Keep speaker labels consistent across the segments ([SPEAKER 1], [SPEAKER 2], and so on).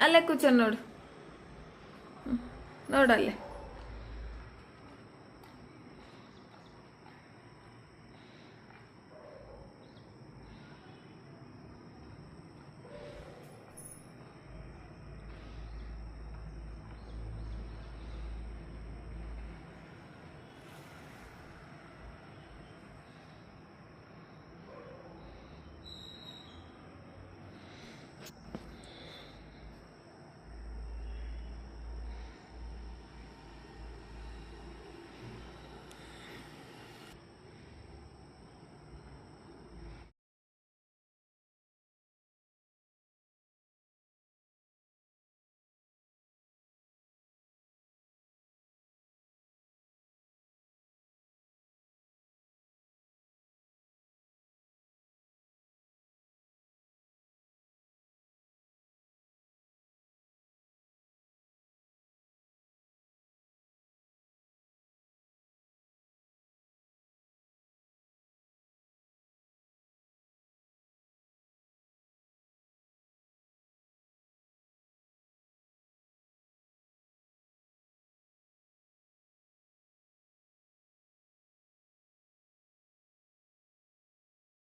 [SPEAKER 1] ಅಲ್ಲೇ ಕೂಚೋ ನೋಡು, ನೋಡಲ್ಲೇ.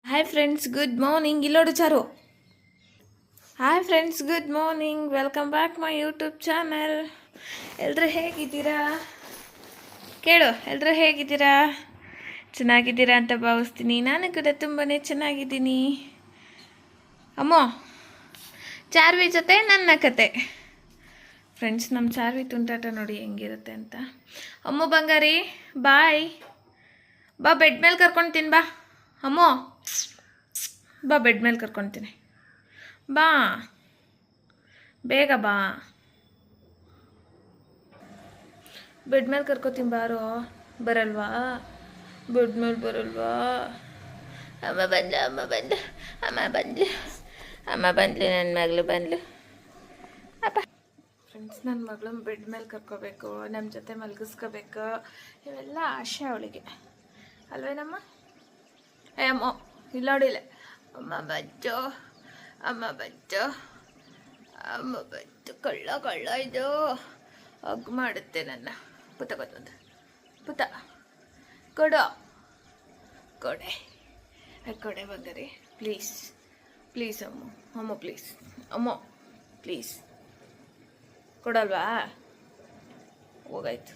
[SPEAKER 1] Hi friends, good morning. ಇಲ್ಲೋಡು ಚಾರು. Hi friends, good morning. Welcome back my YouTube channel. ಎಲ್ಲರೂ ಹೇಗಿದ್ದೀರಾ? ಕೇಳು, ಎಲ್ಲರೂ ಹೇಗಿದ್ದೀರಾ? ಚೆನ್ನಾಗಿದ್ದೀರಾ ಅಂತ ಭಾವಿಸ್ತೀನಿ. ನಾನು ಕೂಡ ತುಂಬಾ ಚೆನ್ನಾಗಿದ್ದೀನಿ. ಅಮ್ಮ, ಚಾರ್ವಿ ಜೊತೆ ನನ್ನ ಕತೆ. ಫ್ರೆಂಡ್ಸ್, ನಮ್ಮ ಚಾರ್ವಿ ತುಂಟಾಟ ನೋಡಿ ಹೆಂಗಿರುತ್ತೆ ಅಂತ. ಅಮ್ಮ ಬಂಗಾರಿ, ಬಾಯ್. ಬಾ, ಬೆಡ್ ಮೇಲೆ ಕರ್ಕೊಳ್ತೀನಿ. ಬಾ ಅಮ್ಮ, ಬಾ, ಬೆಡ್ ಮೇಲೆ ಕರ್ಕೊಳ್ತೀನಿ. ಬಾ, ಬೇಗ ಬಾ. ಬೆಡ್ ಮೇಲೆ ಕರ್ಕೊತೀನಿ ಬಾರೋ. ಬರಲ್ವಾ? ಬೆಡ್ ಮೇಲೆ ಬರಲ್ವಾ? ಅಮ್ಮ ಬಂದ್ಲು, ಅಮ್ಮ ಬಂದ್ಲು, ಅಮ್ಮ ಬಂದ್ಲು, ಅಮ್ಮ ಬಂದ್ಲು, ನನ್ನ ಮಗಳು ಬಂದ್ಲು. ಅಪ್ಪ ಫ್ರೆಂಡ್ಸ್, ನನ್ನ ಮಗಳು ಬೆಡ್ ಮೇಲೆ ಕರ್ಕೋಬೇಕು, ನಮ್ಮ ಜೊತೆ ಮಲಗಿಸ್ಕೋಬೇಕು, ಇವೆಲ್ಲ ಆಸೆ ಅವಳಿಗೆ, ಅಲ್ವೇನಮ್ಮ? ಅಮ್ಮ ಇಲ್ಲೋಡಿಲ್ಲ. ಅಮ್ಮ ಬಜ್ಜು, ಅಮ್ಮ ಬಜ್ಜು, ಅಮ್ಮ ಬಜ್ಜು. ಕಳ್ಳ ಕಳ್ಳ ಇದು ಹಗ್ ಮಾಡುತ್ತೆ ನನ್ನ. ಪುತ ಗೊತ್ತೊಂದು ಪುತ. ಕೊಡು, ಕೊಡೆ, ಕೊಡೆ ಬಂಗಾರಿ. ಪ್ಲೀಸ್ ಪ್ಲೀಸ್ ಅಮ್ಮ, ಅಮ್ಮ ಪ್ಲೀಸ್, ಅಮ್ಮ ಪ್ಲೀಸ್. ಕೊಡಲ್ವಾ? ಹೋಗಾಯ್ತು,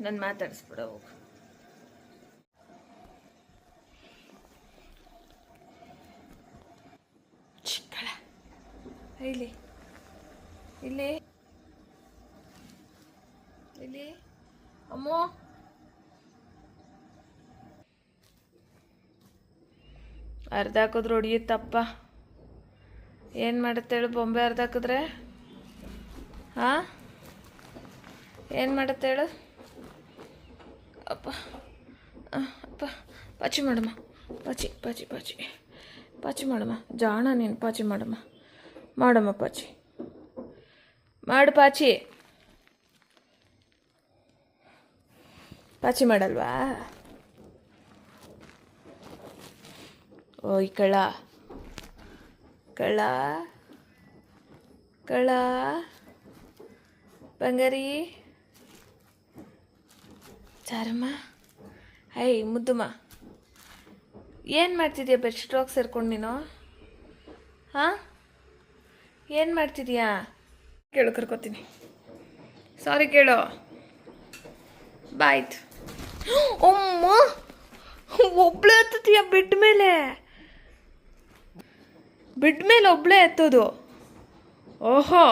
[SPEAKER 1] ನಾನು ಮಾತಾಡಿಸ್ಬಿಡ, ಹೋಗು. ಇಲ್ಲಿ ಇಲ್ಲಿ ಇಲ್ಲಿ ಅಮ್ಮ, ಅರ್ಧ ಹಾಕಿದ್ರೆ ಹೊಡಿಯುತ್ತಪ್ಪ. ಏನು ಮಾಡುತ್ತೆ ಹೇಳು? ಬೊಂಬೆ ಅರ್ಧ ಹಾಕಿದ್ರೆ ಹಾಂ, ಏನು ಮಾಡುತ್ತೆ ಹೇಳು? ಅಪ್ಪ ಅಪ್ಪ, ಪಾಚಿ ಮಾಡಮ್ಮ, ಪಾಚಿ ಪಾಚಿ ಪಾಚಿ ಪಾಚಿ ಮಾಡಮ್ಮ. ಜಾಣ ನೀನು. ಪಾಚಿ ಮಾಡಮ್ಮ, ಮಾಡಮ್ಮ ಪಾಚಿ ಮಾಡು. ಪಾಚಿ ಪಾಚಿ ಮಾಡಲ್ವಾ? ಓಯ್ ಕಳ್ಳ, ಕಳ್ಳ, ಕಳ್ಳ ಬಂಗಾರಿ. ಚಾರಮ್ಮ, ಐ ಮುದ್ದುಮ್ಮ, ಏನು ಮಾಡ್ತಿದ್ಯಾ? ಬೆಡ್ಶೀಟ್ ಹೋಗಿ ಸೇರ್ಕೊಂಡು ನೀನು. ಹಾಂ, ಏನು ಮಾಡ್ತಿದ್ಯಾ? ಕೇಳು, ಕರ್ಕೋತೀನಿ. ಸಾರಿ ಕೇಳು. ಬಾಯ್ತು. ಅಮ್ಮ, ಒಬ್ಳೆ ಹತ್ತತೀಯ ಬೆಡ್ ಮೇಲೆ? ಬೆಡ್ ಮೇಲೆ ಒಬ್ಳೆ ಹತ್ತೋದು? ಓಹೋ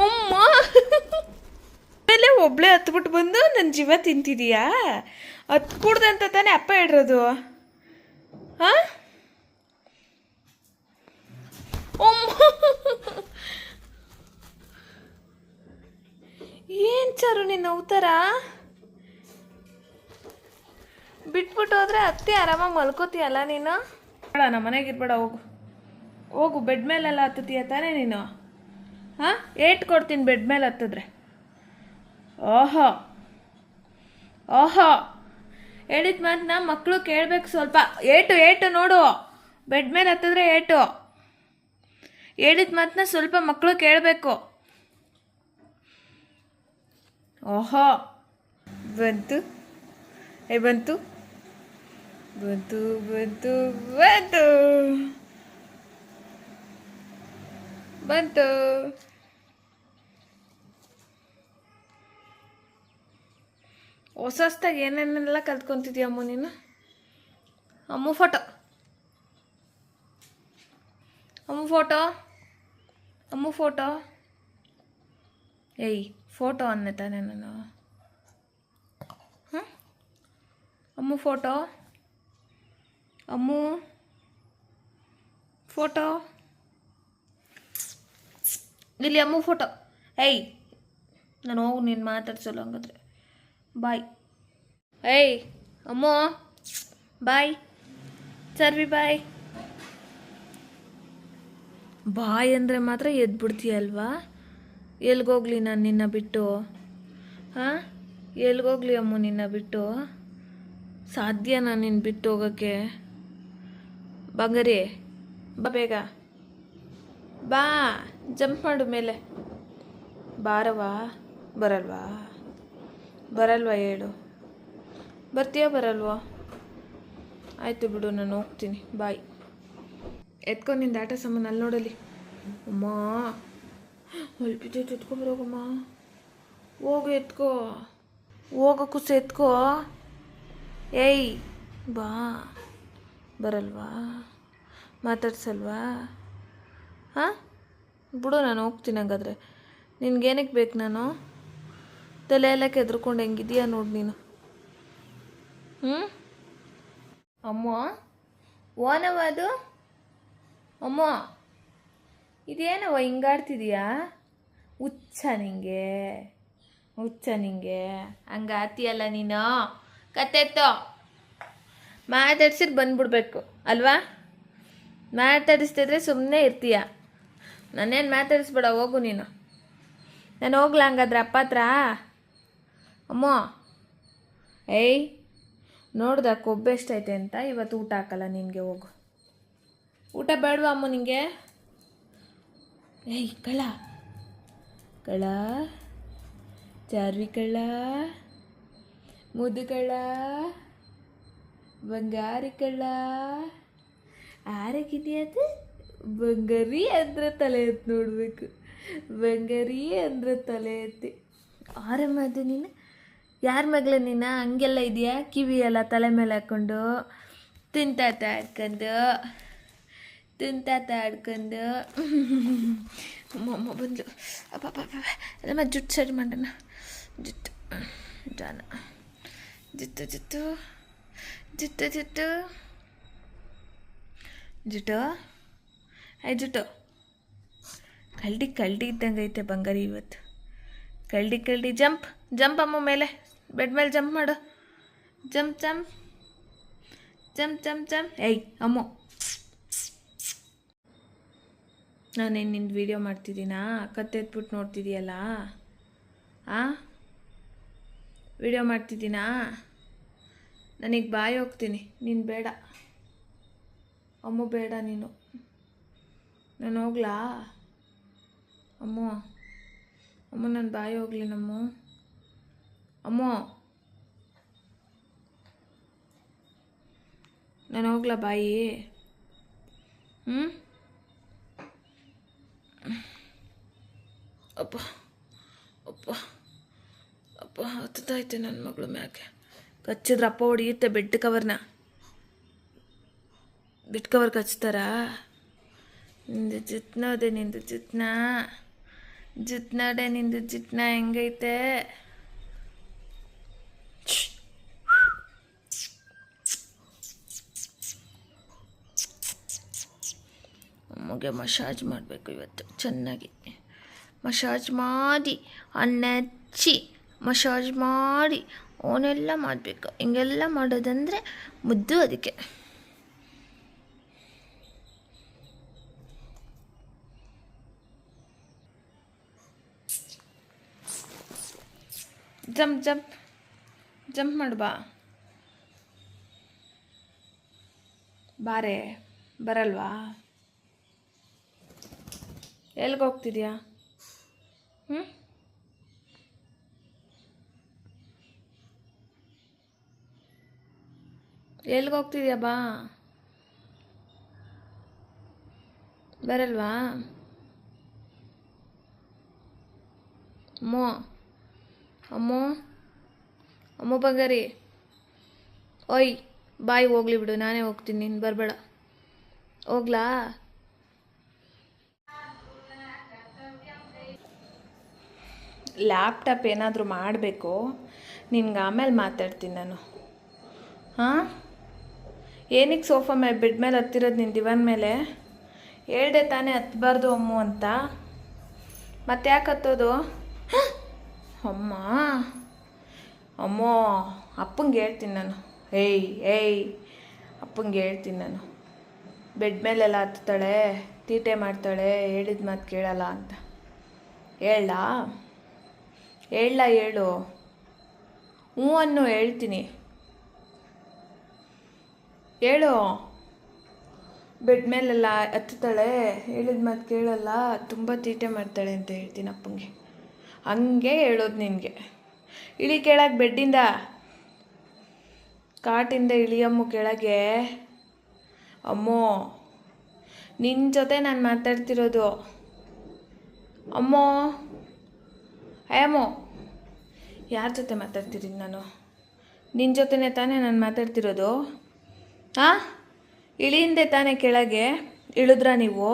[SPEAKER 1] ಅಮ್ಮ, ಮೇಲೆ ಒಬ್ಳೆ ಹತ್ಬಿಟ್ಟು ಬಂದು ನನ್ನ ಜೀವ ತಿಂತಿದೀಯಾ? ಹತ್ಕೂಡ್ದಂತ ತಾನೇ ಅಪ್ಪ ಹೇಳಿರೋದು. ಹಾಂ, ಏನು ಚಾರು ನಿನ್ನ ಅವತಾರ? ಬಿಟ್ಬಿಟ್ಟು ಹೋದ್ರೆ ಅತ್ತೆ ಆರಾಮಾಗಿ ಮಲ್ಕೋತೀಯಲ್ಲ ನೀನು. ಬೇಡ, ನಮ್ಮ ಮನೆಗೆ ಇರ್ಬೇಡ, ಹೋಗು ಹೋಗು. ಬೆಡ್ ಮೇಲೆಲ್ಲ ಹತ್ತತೀಯ ತಾನೇ ನೀನು? ಹಾಂ, ಏಟ್ ಕೊಡ್ತೀನಿ ಬೆಡ್ ಮೇಲೆ ಹತ್ತಿದ್ರೆ. ಓಹೋ ಓಹೋ, ಹೇಳಿದ ಮಾತನ್ನ ಮಕ್ಕಳು ಕೇಳಬೇಕು ಸ್ವಲ್ಪ. ಏಟು ಏಟು ನೋಡು, ಬೆಡ್ ಮೇಲೆ ಹತ್ತಿದ್ರೆ ಏಟು. ಹೇಳಿದ ಮಾತನ್ನ ಸ್ವಲ್ಪ ಮಕ್ಕಳು ಕೇಳಬೇಕು. ಓಹೋ ಬಂತು ಬಂತು ಬಂತು ಬಂತು ಬಂತು ಬಂತು. ಹೊಸದಾಗಿ ಏನೇನೆಲ್ಲ ಕಲ್ತ್ಕೊತಿದ್ಯ ಅಮ್ಮ ನೀನು? ಅಮ್ಮ ಫೋಟೋ ಅಮ್ಮ ಫೋಟೋ ಅಮ್ಮ ಫೋಟೋ ಏಯ್ ಫೋಟೋ ಅನ್ನೆ ತಾನೆ ನಾನು. ಹಾಂ ಅಮ್ಮ ಫೋಟೋ ಅಮ್ಮು ಫೋಟೋ ಇಲ್ಲಿ ಅಮ್ಮ ಫೋಟೋ. ಏಯ್ ನಾನು ಹೋಗು, ನೀನು ಮಾತಾಡ್ಸಲ್ಲ ಹಂಗಾದ್ರೆ. ಬಾಯ್. ಏಯ್ ಅಮ್ಮು ಬಾಯ್. ಸರ್ವಿ ಬಾಯ್. ಬಾಯ್ ಅಂದರೆ ಮಾತ್ರ ಎದ್ಬಿಡ್ತೀಯಲ್ವಾ? ಎಲ್ಗೋಗ್ಲಿ ನಾನು ನಿನ್ನ ಬಿಟ್ಟು? ಹಾಂ ಎಲ್ಗೋಗ್ಲಿ ಅಮ್ಮು ನಿನ್ನ ಬಿಟ್ಟು? ಸಾಧ್ಯ ನಾನು ನಿನ್ನ ಬಿಟ್ಟು ಹೋಗೋಕ್ಕೆ? ಬಂಗಾರಿ ಬಾ ಬೇಗ ಬಾ, ಜಂಪ್ ಮಾಡು ಮೇಲೆ. ಬಾರವಾ? ಬರಲ್ವಾ? ಬರಲ್ವಾ ಹೇಳು? ಬರ್ತೀಯೋ ಬರಲ್ವೋ? ಆಯಿತು ಬಿಡು, ನಾನು ಹೋಗ್ತೀನಿ. ಬಾಯ್. ಎತ್ಕೊ ನಿಂದು ಆಟ ಸಾಮಾನು ಅಲ್ಲಿ ನೋಡಲಿ. ಅಮ್ಮ ಹೊಲ್ಪಿದ್ದೈತೆ, ಎತ್ಕೊಂಬರೋಗಮ್ಮ. ಹೋಗು ಎತ್ಕೋ, ಹೋಗೋ ಕುಸ ಎತ್ಕೋ. ಏಯ್ ಬಾ. ಬರಲ್ವಾ? ಮಾತಾಡ್ಸಲ್ವಾ? ಹಾಂ ಬಿಡು, ನಾನು ಹೋಗ್ತೀನಿ ಹಂಗಾದ್ರೆ. ನಿನ್ಗೇನಕ್ಕೆ ಬೇಕು? ನಾನು ತಲೆ ಎಲ್ಲ ಕೆದ್ರಕೊಂಡು ಹೆಂಗಿದೀಯ ನೋಡಿ ನೀನು. ಅಮ್ಮ ಓನವ ಅದು? ಅಮ್ಮ ಇದೇನವ ಹಿಂಗಾಡ್ತಿದೀಯಾ? ಹುಚ್ಚ ನಿಂಗೆ, ಹುಚ್ಚ ನಿಂಗೆ. ಹಂಗಾತಿಯಲ್ಲ ನೀನು. ಕತ್ತೆತ್ತೋ. ಮಾತಾಡ್ಸಿದ್ರೆ ಬಂದ್ಬಿಡ್ಬೇಕು ಅಲ್ವಾ? ಮಾತಾಡಿಸ್ತಿದ್ರೆ ಸುಮ್ಮನೆ ಇರ್ತೀಯ. ನಾನೇನು ಮಾತಾಡಿಸ್ಬೇಡ, ಹೋಗು ನೀನು. ನಾನು ಹೋಗ್ಲಾ ಹಂಗಾದ್ರೆ ಅಪ್ಪ ಹತ್ರ? ಅಮ್ಮ ಏಯ್ ನೋಡ್ದ ಕೊಬ್ಬು ಎಷ್ಟೈತೆ ಅಂತ. ಇವತ್ತು ಊಟ ಹಾಕಲ್ಲ ನಿನಗೆ. ಹೋಗು. ಊಟ ಬೇಡವಾ ಅಮ್ಮ ನಿಂಗೆ? ಏಯ್ ಕಳ್ಳ ಕಳ್ಳ, ಚಾರ್ವಿ ಕಳ್ಳ, ಮುದ್ದು ಕಳ್ಳ, ಬಂಗಾರಿ ಕಳ್ಳ. ಆರಗಿದೆಯದು? ಬಂಗಾರಿ ಅಂದರೆ ತಲೆ ಎತ್ತಿ ನೋಡಬೇಕು. ಬಂಗಾರಿ ಅಂದರೆ ತಲೆ ಎತ್ತಿ. ಆರಮ್ಮದು ನೀನು? ಯಾರ ಮಗಳ ನೀನು? ಹಂಗೆಲ್ಲ ಇದೆಯಾ? ಕಿವಿ ಎಲ್ಲ ತಲೆ ಮೇಲೆ ಹಾಕ್ಕೊಂಡು ತಿಂತಾತ ಆಡ್ಕೊಂಡು ಅಮ್ಮ ಬಂದು ಅಪ್ಪ ಎಲ್ಲ ಜುಟ್ಟು ಸರಿ ಮಾಡೋಣ. ಜುಟ್ಟು ಜಾನ ಜುಟ್ಟು ಜುಟ್ಟು ಜುಟ್ಟು ಜುಟ್ಟು ಜುಟ್ಟು ಜುಟ್ಟು. ಕಲ್ಡಿ ಇದ್ದಂಗೆ ಐತೆ ಬಂಗಾರಿ ಇವತ್ತು. ಕಲ್ಡಿ ಜಂಪ್ ಅಮ್ಮ ಮೇಲೆ, ಬೆಡ್ ಮೇಲೆ ಜಂಪ್ ಮಾಡು. ಜಂಪ್ ಏಯ್ ಅಮ್ಮ, ನಾನೇನು ನಿಂದು ವೀಡಿಯೋ ಮಾಡ್ತಿದ್ದೀನಾ? ಕತ್ತೆತ್ಬಿಟ್ಟು ನೋಡ್ತಿದ್ದೀಯಲ್ಲ? ವೀಡಿಯೋ ಮಾಡ್ತಿದ್ದೀನಾ? ನನಗೆ ಬಾಯಿ ಹೋಗ್ತೀನಿ. ನೀನು ಬೇಡ ಅಮ್ಮ, ಬೇಡ ನೀನು. ನಾನು ಹೋಗ್ಲಾ ಅಮ್ಮ? ನನ್ನ ಬಾಯಿ ಹೋಗ್ಲಿ ನಮ್ಮ ಅಮ್ಮ. ನಾನು ಹೋಗ್ಲಾ ಬಾಯಿ? ಅಪ್ಪ ಹತ್ತೈತೆ ನನ್ನ ಮಗಳು ಮ್ಯಾಕೆ. ಕಚ್ಚಿದ್ರೆ ಅಪ್ಪ ಹೊಡಿಯುತ್ತೆ. Bed cover ಕಚ್ತಾರಾ? ನಿಂದು ಜುಟ್ಟು ನೋಡೆ, ನಿಂದು ಜುಟ್ಟು ನೋಡೆ, ನಿಂದು ಜುಟ್ಟನ್ನ ಹೆಂಗೈತೆ? ಅಮ್ಮಗೆ ಮಸಾಜ್ ಮಾಡಬೇಕು ಇವತ್ತು. ಚೆನ್ನಾಗಿ ಮಸಾಜ್ ಮಾಡಿ, ಹಣ್ಣಚ್ಚಿ ಮಸಾಜ್ ಮಾಡಿ ಅವನ್ನೆಲ್ಲ ಮಾಡಬೇಕು. ಹಿಂಗೆಲ್ಲ ಮಾಡೋದಂದರೆ ಮುದ್ದು. ಅದಕ್ಕೆ ಜಂಪ್ ಮಾಡು. ಬಾರೆ. ಬರಲ್ವಾ? ಎಲ್ಲಿಗೆ ಹೋಗ್ತಿದ್ಯಾ? ಹ್ಞೂ ಎಲ್ಲಿಗೆ ಹೋಗ್ತಿದ್ಯಾ? ಬಾ, ಬರಲ್ವಾ? ಅಮ್ಮೋ ಅಮ್ಮೋ ಅಮ್ಮೋ ಬಂಗಾರಿ, ಓಯ್ ಬಾಯ್, ಹೋಗ್ಲಿ ಬಿಡು, ನಾನೇ ಹೋಗ್ತೀನಿ, ನೀನು ಬರಬೇಡ. ಹೋಗ್ಲಾ? ಲ್ಯಾಪ್ಟಾಪ್ ಏನಾದರೂ ಮಾಡಬೇಕು, ನಿನ್ಗೆ ಆಮೇಲೆ ಮಾತಾಡ್ತೀನಿ ನಾನು. ಹಾಂ, ಏನಕ್ಕೆ ಸೋಫಾ ಮೇಲೆ ಬೆಡ್ ಮೇಲೆ ಹತ್ತಿರೋದು ನಿನ್ನ ದಿವಾನ್ ಮೇಲೆ? ಹೇಳ್ದೆ ತಾನೇ ಹತ್ತಬಾರ್ದು ಅಮ್ಮು ಅಂತ. ಮತ್ತೆ ಯಾಕೆ ಹತ್ತೋದು? ಅಮ್ಮ ಅಮ್ಮೋ, ಅಪ್ಪಂಗೆ ಹೇಳ್ತೀನಿ ನಾನು. ಏಯ್ ಅಪ್ಪಂಗೆ ಹೇಳ್ತೀನಿ ನಾನು. ಬೆಡ್ ಮೇಲೆಲ್ಲ ಹತ್ತಾಳೆ, ತೀಟೆ ಮಾಡ್ತಾಳೆ, ಹೇಳಿದ ಮಾತು ಕೇಳಲ್ಲ ಅಂತ. ಹೇಳಾ? ಹೇಳು. ಹ್ಞೂ ಅನ್ನು, ಹೇಳ್ತೀನಿ. ಹೇಳು. ಬೆಡ್ ಮೇಲೆಲ್ಲ ಹತ್ತಾಳೆ, ಹೇಳಿದ ಮಾತು ಕೇಳಲ್ಲ, ತುಂಬ ತೀಟೆ ಮಾಡ್ತಾಳೆ ಅಂತ ಹೇಳ್ತೀನಿ ಅಪ್ಪಂಗೆ. ಹಂಗೆ ಹೇಳೋದು ನಿನಗೆ. ಇಳಿ ಕೆಳಗೆ, ಬೆಡ್ಡಿಂದ, ಕಾಟಿಂದ ಇಳಿಯಮ್ಮು ಕೆಳಗೆ. ಅಮ್ಮೋ, ನಿನ್ನ ಜೊತೆ ನಾನು ಮಾತಾಡ್ತಿರೋದು. ಅಮ್ಮೋ, ಅಯ್ಯಮ್ಮೋ, ಯಾರ ಜೊತೆ ಮಾತಾಡ್ತಿದ್ದೀನಿ ನಾನು? ನಿನ್ನ ಜೊತೆನೇ ತಾನೇ ನಾನು ಮಾತಾಡ್ತಿರೋದು. ಹಾಂ, ಇಳಿಯಿಂದೆ ತಾನೇ ಕೆಳಗೆ? ಇಳಿದ್ರಾ ನೀವು?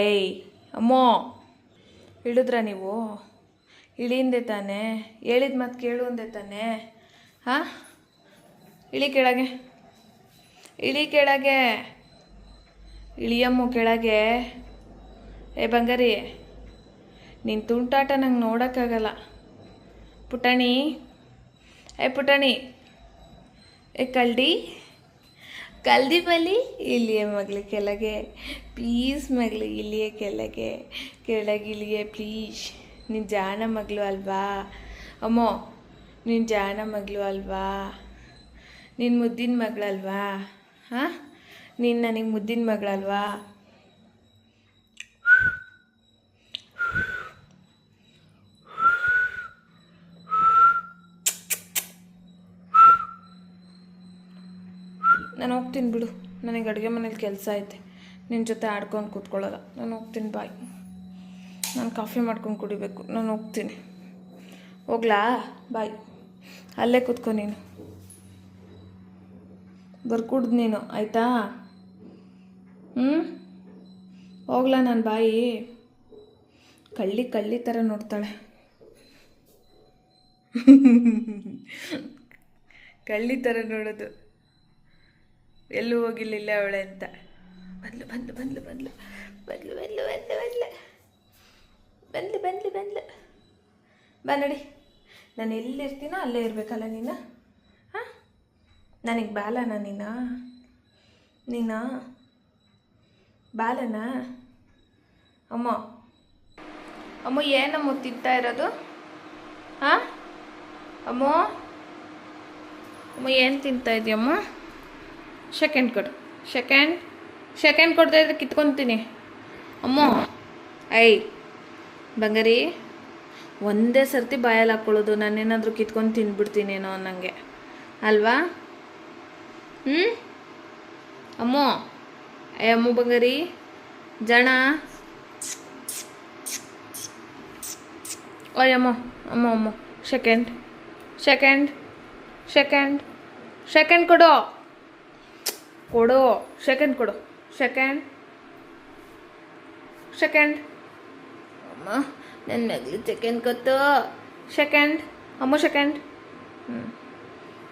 [SPEAKER 1] ಏಯ್ ಅಮ್ಮೋ, ಇಳಿದ್ರಾ ನೀವು? ಇಳಿಯಿಂದೆ ತಾನೇ? ಹೇಳಿದ ಮಾತು ಕೇಳು ಅಂದೆ ತಾನೇ? ಹಾಂ, ಇಳಿ ಕೆಳಗೆ, ಇಳಿ ಕೆಳಗೆ, ಇಳಿಯಮ್ಮು ಕೆಳಗೆ. ಏ ಬಂಗಾರಿ, ನಿನ್ನ ತುಂಟಾಟ ನಂಗೆ ನೋಡೋಕ್ಕಾಗಲ್ಲ. ಪುಟಾಣಿ, ಏ ಪುಟಾಣಿ, ಏ ಕಲ್ದಿ ಬಲಿ, ಇಲ್ಲಿಯೇ ಮಗಳು ಕೆಳಗೆ, ಪ್ಲೀಸ್ ಮಗಳು ಇಲ್ಲಿಯೇ ಕೆಳಗಿಳಿಯೇ ಪ್ಲೀಸ್. ನೀನು ಜಾಣ ಮಗಳು ಅಲ್ವಾ ಅಮ್ಮೋ? ನೀನು ಜಾಣ ಮಗಳು ಅಲ್ವಾ? ನೀನು ಮುದ್ದಿನ ಮಗಳಲ್ವಾ? ಹಾಂ, ನೀನು ನನಗೆ ಮುದ್ದಿನ ಮಗಳಲ್ವಾ? ನಾನು ಹೋಗ್ತೀನಿ ಬಿಡು, ನನಗೆ ಅಡುಗೆ ಮನೇಲಿ ಕೆಲಸ ಐತೆ. ನಿನ್ನ ಜೊತೆ ಆಡ್ಕೊಂಡು ಕೂತ್ಕೊಳ್ಳೋಲ್ಲ. ನಾನು ಹೋಗ್ತೀನಿ, ಬಾಯ್. ನಾನು ಕಾಫಿ ಮಾಡ್ಕೊಂಡು ಕುಡಿಬೇಕು, ನಾನು ಹೋಗ್ತೀನಿ. ಹೋಗ್ಲಾ? ಬಾಯ್. ಅಲ್ಲೇ ಕೂತ್ಕೊ ನೀನು, ಬರ್ಕೂಡ್ದು ನೀನು, ಆಯಿತಾ? ಹೋಗ್ಲಾ ನಾನು? ಬಾಯಿ ಕಳ್ಳಿ ಥರ ನೋಡ್ತಾಳೆ. ಕಳ್ಳಿ ಥರ ನೋಡೋದು, ಎಲ್ಲೂ ಹೋಗಿಲ್ಲ ಅವಳೆ ಅಂತ. ಬಂದ್ಲು ಬಾ ನಡಿ. ನಾನು ಎಲ್ಲಿರ್ತೀನೋ ಅಲ್ಲೇ ಇರಬೇಕಲ್ಲ ನೀನು. ಹಾಂ, ನನಗೆ ಬಾಲನ ನೀನು ಬಾಲನ? ಅಮ್ಮ ಏನಮ್ಮ ತಿಂತಾ ಇರೋದು? ಹಾಂ ಅಮ್ಮ ಏನು ತಿಂತಾ ಇದೆಯಮ್ಮ? ಸೆಕೆಂಡ್ ಕೊಡು, ಸೆಕೆಂಡ್ ಕೊಡ್ತಾ ಇದ್ರೆ ಕಿತ್ಕೊತೀನಿ. ಅಮ್ಮ ಬಂಗಾರಿ, ಒಂದೇ ಸರ್ತಿ ಬಾಯಲ್ಲಿ ಹಾಕ್ಕೊಳ್ಳೋದು, ನಾನೇನಾದರೂ ಕಿತ್ಕೊಂಡು ತಿಂದ್ಬಿಡ್ತೀನೇನೋ ಅನ್ನಂಗೆ ಅಲ್ವಾ? ಅಮ್ಮು ಬಂಗಾರಿ, ಜಣ. ಅಮ್ಮ ಸೆಕೆಂಡ್ ಕೊಡು, ಸೆಕೆಂಡ್ ಕೊಡು, ಸೆಕೆಂಡ್. ಅಮ್ಮ ನನ್ನ ಮಗಳು ಸೆಕೆಂಡ್ ಕೊತ್ತು. ಸೆಕೆಂಡ್ ಅಮ್ಮು, ಸೆಕೆಂಡ್.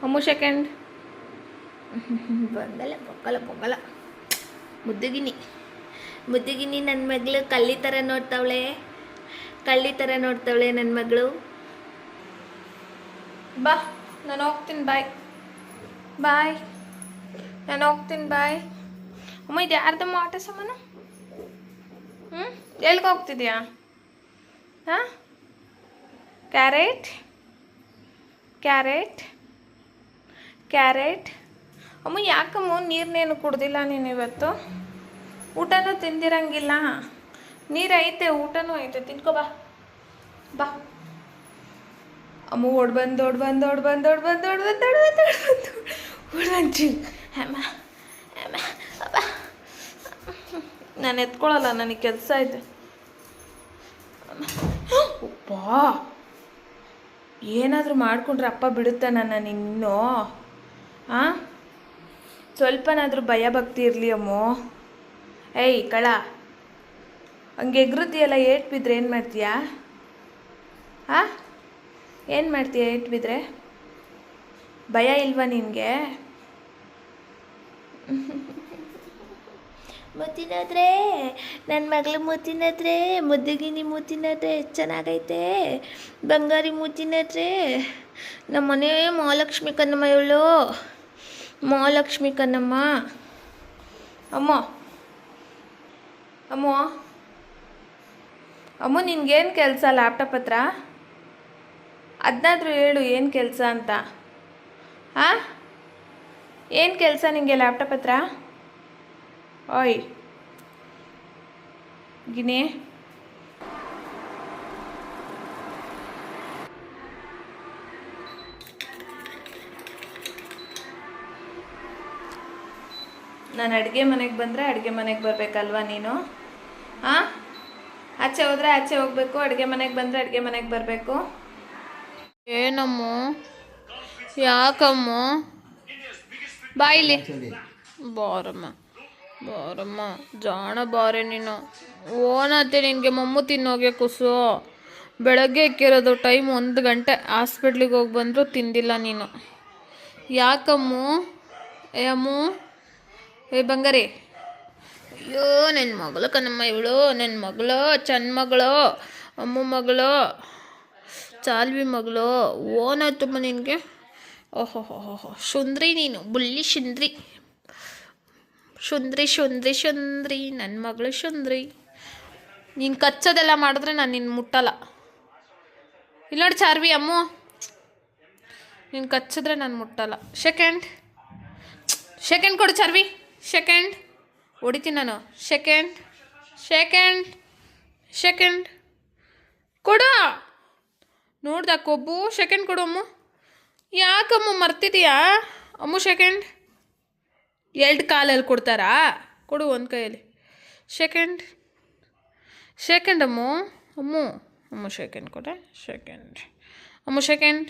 [SPEAKER 1] ಅಮ್ಮು ಸೆಕೆಂಡ್. ಬೊಂಗಲ ಮುದ್ದುಗಿನಿ ನನ್ನ ಮಗಳು. ಕಳ್ಳಿ ಥರ ನೋಡ್ತಾವಳೆ ನನ್ನ ಮಗಳು. ಬಾ, ನಾನು ಹೋಗ್ತೀನಿ, ಬಾಯ್. ನಾನು ಹೋಗ್ತೀನಿ, ಬಾಯ್. ಅಮ್ಮ, ಇದು ಯಾರ್ದಮ್ಮ ಆಟ ಸಾಮಾನು? ಎಲ್ಲಿಗೆ ಹೋಗ್ತಿದ್ಯಾ? ಹಾಂ, ಕ್ಯಾರೆಟ್. ಅಮ್ಮ, ಯಾಕಮ್ಮ ನೀರನ್ನೇನು ಕುಡ್ದಿಲ್ಲ ನೀನು ಇವತ್ತು? ಊಟನೂ ತಿಂದಿರಂಗಿಲ್ಲ. ನೀರೈತೆ, ಊಟನೂ ಐತೆ, ತಿನ್ಕೋ ಬಾ. ಬಾ ಅಮ್ಮ. ಓಡ್ ಬಂದು ಅಮ್ಮ ಅಮ್ಮ ಅಪ್ಪ. ನಾನು ಎತ್ಕೊಳ್ಳಲ್ಲ, ನನಗೆ ಕೆಲಸ ಐತೆ. ಅಪ್ಪ, ಏನಾದರೂ ಮಾಡಿಕೊಂಡ್ರೆ ಅಪ್ಪ ಬಿಡುತ್ತಾ ನನ್ನ ನಿನ್ನೋ? ಹಾಂ, ಸ್ವಲ್ಪನಾದರೂ ಭಯ ಭಕ್ತಿ ಇರಲಿ ಅಮ್ಮೋ. ಏಯ್ ಕಳ, ಹಂಗೆ ಎಗ್ರುತ್ತೀಯಲ್ಲ, ಏಟ್ ಬಿದ್ದರೆ ಏನು ಮಾಡ್ತೀಯಾ? ಹಾಂ, ಏನು ಮಾಡ್ತೀಯ ಏಟ್ ಬಿದ್ದರೆ? ಭಯ ಇಲ್ವಾ ನಿನಗೆ? ಮುತ್ತಿನೋದ್ರೆ ನನ್ನ ಮಗಳು, ಮುತ್ತಿನೋದ್ರೆ ಮುದ್ದಿಗಿನಿ, ಮುತ್ತಿನೋದ್ರೆ ಎಷ್ಟು ಚೆನ್ನಾಗೈತೆ, ಬಂಗಾರಿ ಮುತ್ತಿನೋದ್ರೆ. ನಮ್ಮ ಮನೆ ಮಹಾಲಕ್ಷ್ಮಿ ಕನ್ನಮ್ಮ ಇವಳು, ಮಹಾಲಕ್ಷ್ಮಿ ಕನ್ನಮ್ಮ. ಅಮ್ಮ ಅಮ್ಮ ಅಮ್ಮ, ನಿನ್ಗೇನು ಕೆಲಸ ಲ್ಯಾಪ್ಟಾಪ್ ಹತ್ರ? ಅದನ್ನಾದ್ರೂ ಹೇಳು, ಏನು ಕೆಲಸ ಅಂತ. ಹಾಂ, ಏನು ಕೆಲಸ ನಿನಗೆ ಲ್ಯಾಪ್ಟಾಪ್ ಹತ್ರ? ಓಯ್ ಗಿನಿ, ನಾನು ಅಡುಗೆ ಮನೆಗೆ ಬಂದರೆ ಅಡುಗೆ ಮನೆಗೆ ಬರಬೇಕಲ್ವಾ ನೀನು? ಹಾಂ, ಆಚೆ ಹೋದರೆ ಆಚೆ ಹೋಗಬೇಕು, ಅಡುಗೆ ಮನೆಗೆ ಬಂದರೆ ಅಡುಗೆ ಮನೆಗೆ ಬರಬೇಕು. ಏನಮ್ಮ, ಯಾಕಮ್ಮ? ಬಾಯಿಲಿ ಬಾರಮ್ಮ, ಬಾರಮ್ಮ, ಜಾಣ ಬಾರೆ ನೀನು. ಓನತ್ತೆ ನಿನಗೆ ಮಮ್ಮು ತಿನ್ನೋಗೆ ಕುಸು. ಬೆಳಗ್ಗೆ ಇಕ್ಕಿರೋದು ಟೈಮ್ 1 ಗಂಟೆ, ಹಾಸ್ಪಿಟ್ಲಿಗೆ ಹೋಗಿ ಬಂದರೂ ತಿಂದಿಲ್ಲ ನೀನು. ಯಾಕಮ್ಮು? ಏ ಅಮ್ಮು, ಏ ಬಂಗಾರಿ. ಅಯ್ಯೋ, ನನ್ನ ಮಗಳು ಕಣಮ್ಮ ಇವಳು, ನನ್ನ ಮಗಳು, ಚನ್ನ ಮಗಳು, ಅಮ್ಮ ಮಗಳು, ಚಾಲ್ವಿ ಮಗಳು. ಓನಾಯ್ತಮ್ಮ ನಿನಗೆ? ಓಹೋ, ಸುಂದ್ರಿ ನೀನು, ಬುಳ್ಳಿ ಸುಂದ್ರಿ, ಸುಂದ್ರಿ, ನನ್ನ ಮಗಳು ಸುಂದ್ರಿ. ನೀನು ಕಚ್ಚೋದೆಲ್ಲ ಮಾಡಿದ್ರೆ ನಾನು ನಿನ್ನ ಮುಟ್ಟಲ್ಲ. ಇಲ್ಲ ನೋಡಿ ಚಾರ್ವಿ ಅಮ್ಮು, ನೀನು ಕಚ್ಚಿದ್ರೆ ನಾನು ಮುಟ್ಟಲ್ಲ. ಸೆಕೆಂಡ್ ಕೊಡು ಚಾರ್ವಿ, ಸೆಕೆಂಡ್ ಹೊಡಿತೀನಿ ನಾನು. ಸೆಕೆಂಡ್ ಕೊಡು. ನೋಡ್ದ ಕೊಬ್ಬು? ಸೆಕೆಂಡ್ ಕೊಡು ಅಮ್ಮ. ಯಾಕಮ್ಮ ಮರ್ತಿದೀಯಾ ಅಮ್ಮು? ಸೆಕೆಂಡ್ 2 ಕಾಲಲ್ಲಿ ಕೊಡ್ತಾರಾ? ಕೊಡು ಒಂದು ಕೈಯಲ್ಲಿ. ಸೆಕೆಂಡ್ ಅಮ್ಮು ಸೆಕೆಂಡ್ ಕೊಡೆ. ಸೆಕೆಂಡ್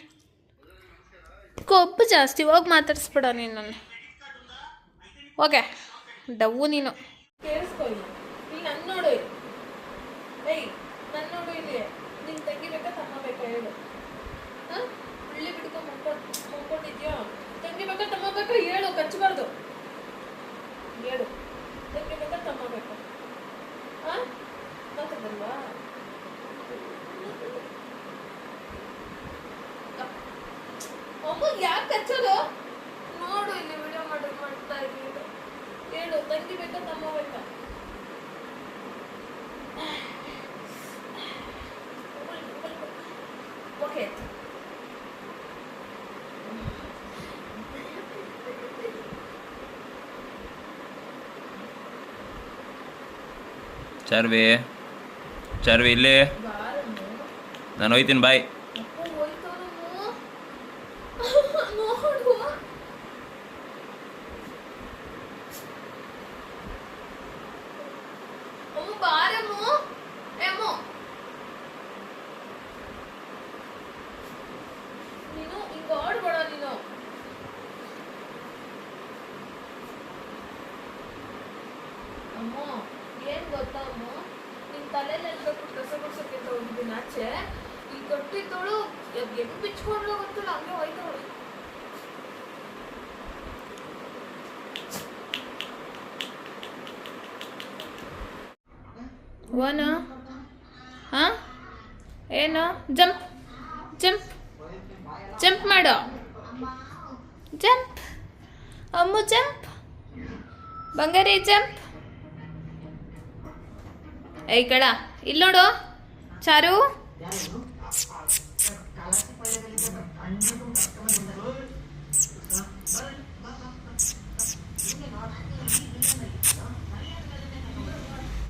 [SPEAKER 1] ಕೊಬ್ಬು ಜಾಸ್ತಿ, ಹೋಗಿ ಮಾತಾಡಿಸ್ಬೇಡ ನೀನು ನನ್ನ. ಓಕೆ, ಡವ್ವು ನೀನು. ಕೇಳಿಸ್ಕೊ, ನೀನು ನನ್ನ ನೋಡು. ಏಯ್, ನನ್ನ ನೋಡು ಇಲ್ಲಿ. ನಿನ್ನ ತಂಗಿ ಬೇಕಾ ತಮ್ಮ ಬೇಕಾ ಹೇಳು? ಹಾಂ, ಹುಳ್ಳಿ ಬಿಡ್ಕೊಂಡು ಮಲ್ಕೊಂಡಿದ್ಯಾ? ತಂಗಿ ಬೇಕಾ ತಮ್ಮ ಬೇಕಾ ಹೇಳು, ಕಚ್ಚಬಾರ್ದು. ಹೇಳು, ತಂಗಿ ಬೇಕಾ ತಮ್ಮ ಬೇಕಾ? ಹಾಂ, ಮಾತಾಡಲ್ವಾ? ಅಮ್ಮ ಯಾಕೆ ಕಚ್ಚೋದು? ನೋಡು ಇಲ್ಲಿ ವಿಡಿಯೋ ಮಾಡ್ತಾ ಇದ್ದೀನಿ. ಹೇಳು, ತಂಗಿ ಬೇಕಾ ತಮ್ಮ ಬೇಕಾ? ಓಕೆ,
[SPEAKER 2] ಚಾರ್ವಿ ಇಲ್ಲೇ, ನಾನು ಹೋಯ್ತೀನಿ, ಬಾಯ್.
[SPEAKER 1] ನೀನು ಹಿಂಗೆ ಆಡ್ಬೇಡ ನೀನು. ಅಮ್ಮ, ಏನು ಗೊತ್ತಾ ಅಮ್ಮ, ನಿನ್ನ ತಲೆಯಲ್ಲೆಲ್ಲ ಕಸ ಗುಡ್ಸೋಕ್ಕೆ ಹೋಗಿದ್ದೀನಿ ಆಚೆ. ಈ ಕಟ್ಟಿದ್ದೋಳು ಹೆಂಗೆ ಬಿಚ್ಕೊಂಡ್ಲು ಗೊತ್ತಿಲ್ಲ, ಹಂಗೆ ಹೋಯ್ತವಳು. ಒನ್, ಹಾಂ, ಏನು? ಜಂಪ್ ಮಾಡು. ಜಂಪ್ ಅಮ್ಮು, ಜಂಪ್. ಬಂಗಾರಿ ಜಂಪ್. ಏಯ್ ಕಳ, ಇಲ್ಲಿ ನೋಡು ಚಾರು.